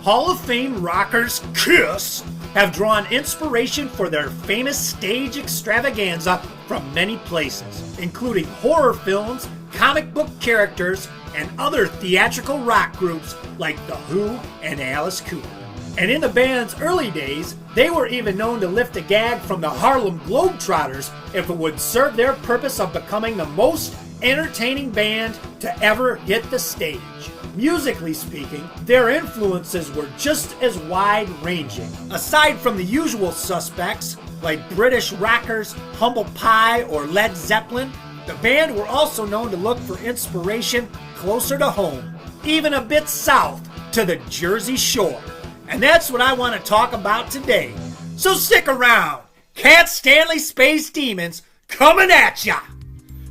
Hall of Fame rockers Kiss have drawn inspiration for their famous stage extravaganza from many places, including horror films, comic book characters, and other theatrical rock groups like The Who and Alice Cooper. And in the band's early days, they were even known to lift a gag from the Harlem Globetrotters if it would serve their purpose of becoming the most entertaining band to ever hit the stage. Musically speaking, their influences were just as wide-ranging. Aside from the usual suspects, like British rockers Humble Pie or Led Zeppelin, the band were also known to look for inspiration closer to home, even a bit south to the Jersey Shore. And that's what I want to talk about today. So stick around. Cat Stanley Space Demons coming at ya!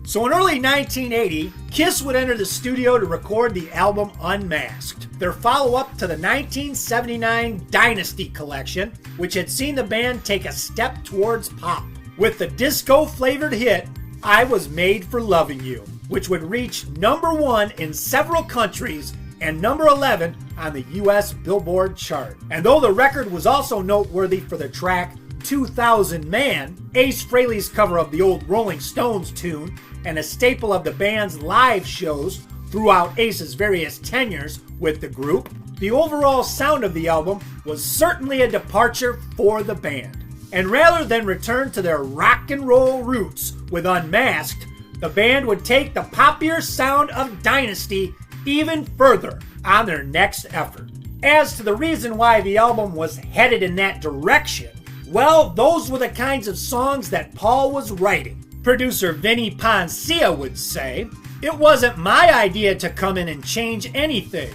So in early 1980, Kiss would enter the studio to record the album Unmasked, their follow-up to the 1979 Dynasty collection, which had seen the band take a step towards pop, with the disco-flavored hit I Was Made for Loving You, which would reach number 1 in several countries and number 11 on the US Billboard chart. And though the record was also noteworthy for the track 2000 Man, Ace Frehley's cover of the old Rolling Stones tune, and a staple of the band's live shows throughout Ace's various tenures with the group, the overall sound of the album was certainly a departure for the band. And rather than return to their rock and roll roots with Unmasked, the band would take the poppier sound of Dynasty even further on their next effort. As to the reason why the album was headed in that direction, well, those were the kinds of songs that Paul was writing. Producer Vinnie Poncia would say, "It wasn't my idea to come in and change anything.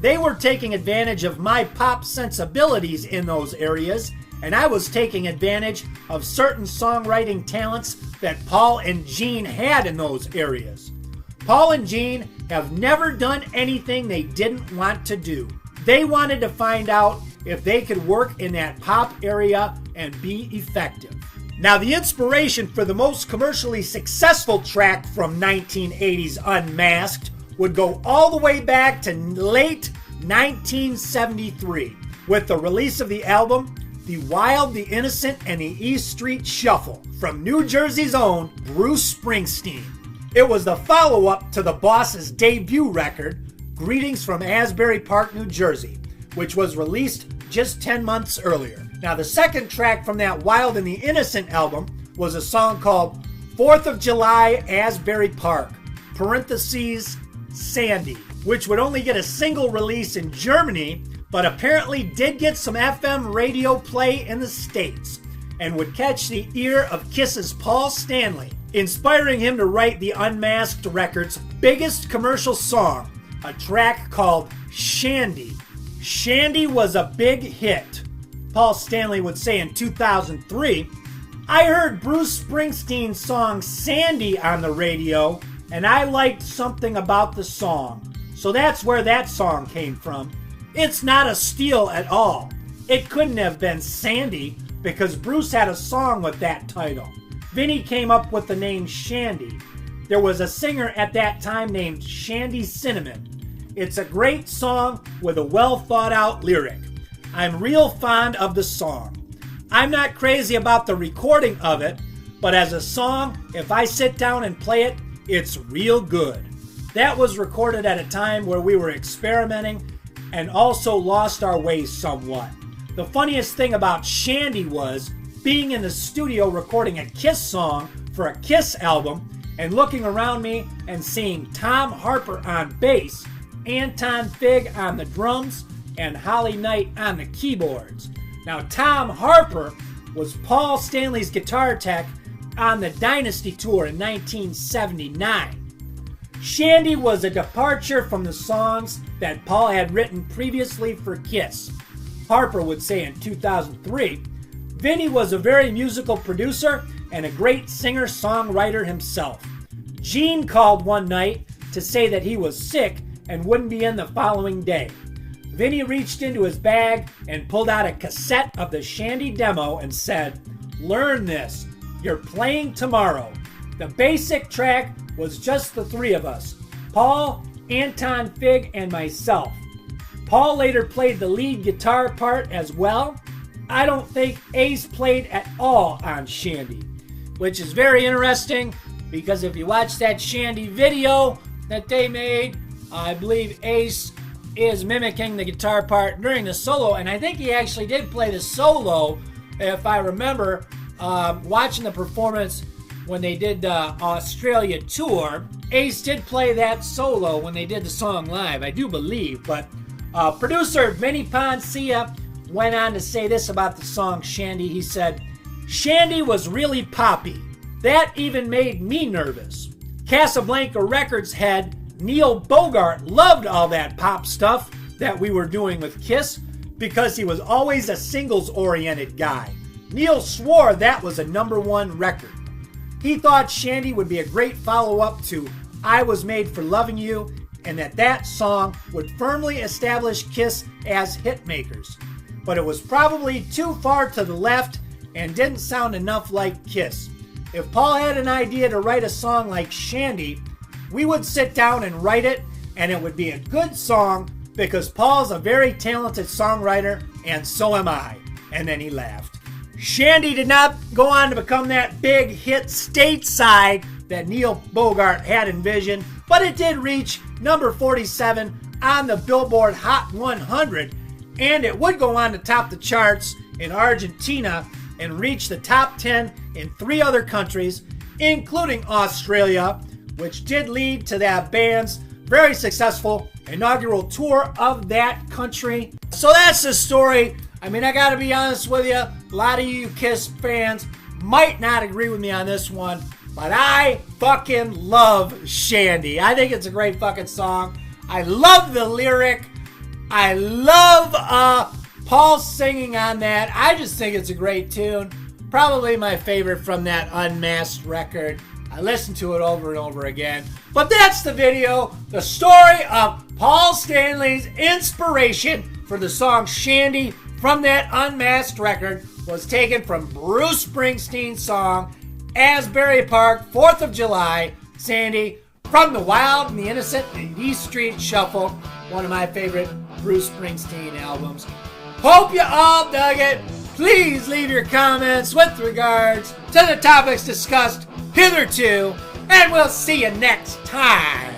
They were taking advantage of my pop sensibilities in those areas, and I was taking advantage of certain songwriting talents that Paul and Gene had in those areas. Paul and Gene have never done anything they didn't want to do. They wanted to find out if they could work in that pop area and be effective." Now, the inspiration for the most commercially successful track from 1980's Unmasked would go all the way back to late 1973 with the release of the album The Wild, the Innocent, and the East Street Shuffle from New Jersey's own Bruce Springsteen. It was the follow-up to the Boss's debut record, Greetings from Asbury Park, New Jersey, which was released just 10 months earlier. Now, the second track from that Wild and the Innocent album was a song called 4th of July, Asbury Park, parentheses, Sandy, which would only get a single release in Germany, but apparently did get some FM radio play in the States, and would catch the ear of Kiss's Paul Stanley, inspiring him to write the Unmasked record's biggest commercial song, a track called Shandi. Shandi was a big hit. Paul Stanley would say in 2003, "I heard Bruce Springsteen's song Sandy on the radio, and I liked something about the song. So that's where that song came from. It's not a steal at all. It couldn't have been Sandy because Bruce had a song with that title. Vinnie came up with the name Shandi. There was a singer at that time named Shandi Cinnamon. It's a great song with a well thought out lyric. I'm real fond of the song. I'm not crazy about the recording of it, but as a song, if I sit down and play it, it's real good. That was recorded at a time where we were experimenting and also lost our way somewhat. The funniest thing about Shandi was being in the studio recording a Kiss song for a Kiss album and looking around me and seeing Tom Harper on bass, Anton Fig on the drums, and Holly Knight on the keyboards. Now, Tom Harper was Paul Stanley's guitar tech on the Dynasty tour in 1979. Shandi was a departure from the songs that Paul had written previously for Kiss. Harper would say in 2003, Vinnie was a very musical producer and a great singer-songwriter himself. Gene called one night to say that he was sick and wouldn't be in the following day. Vinnie reached into his bag and pulled out a cassette of the Shandi demo and said, "Learn this. You're playing tomorrow." The basic track was just the three of us, Paul, Anton Fig, and myself. Paul later played the lead guitar part as well. I don't think Ace played at all on Shandi, which is very interesting because if you watch that Shandi video that they made, I believe Ace is mimicking the guitar part during the solo, and I think he actually did play the solo, if I remember, watching the performance when they did the Australia tour. Ace did play that solo when they did the song live, I do believe, but producer Vinny Poncia went on to say this about the song Shandi. He said, "Shandi was really poppy. That even made me nervous. Casablanca Records head Neil Bogart loved all that pop stuff that we were doing with Kiss because he was always a singles-oriented guy. Neil swore that was a #1 record. He thought Shandi would be a great follow-up to I Was Made for Loving You, and that song would firmly establish Kiss as hitmakers. But it was probably too far to the left and didn't sound enough like Kiss. If Paul had an idea to write a song like Shandi, we would sit down and write it, and it would be a good song because Paul's a very talented songwriter, and so am I." And then he laughed. Shandi did not go on to become that big hit stateside that Neil Bogart had envisioned, but it did reach number 47 on the Billboard Hot 100, and it would go on to top the charts in Argentina and reach the top 10 in 3 other countries, including Australia, which did lead to that band's very successful inaugural tour of that country. So that's the story. I mean, I gotta be honest with you, a lot of you Kiss fans might not agree with me on this one, but I fucking love Shandi. I think it's a great fucking song. I love the lyric. I love Paul singing on that. I just think it's a great tune. Probably my favorite from that Unmasked record. I listened to it over and over again. But that's the video. The story of Paul Stanley's inspiration for the song Shandi from that Unmasked record was taken from Bruce Springsteen's song Asbury Park, 4th of July, Sandy, from The Wild and the Innocent and East Street Shuffle, one of my favorite Bruce Springsteen albums. Hope you all dug it. Please leave your comments with regards to the topics discussed hitherto, and we'll see you next time.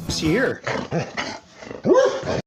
Here.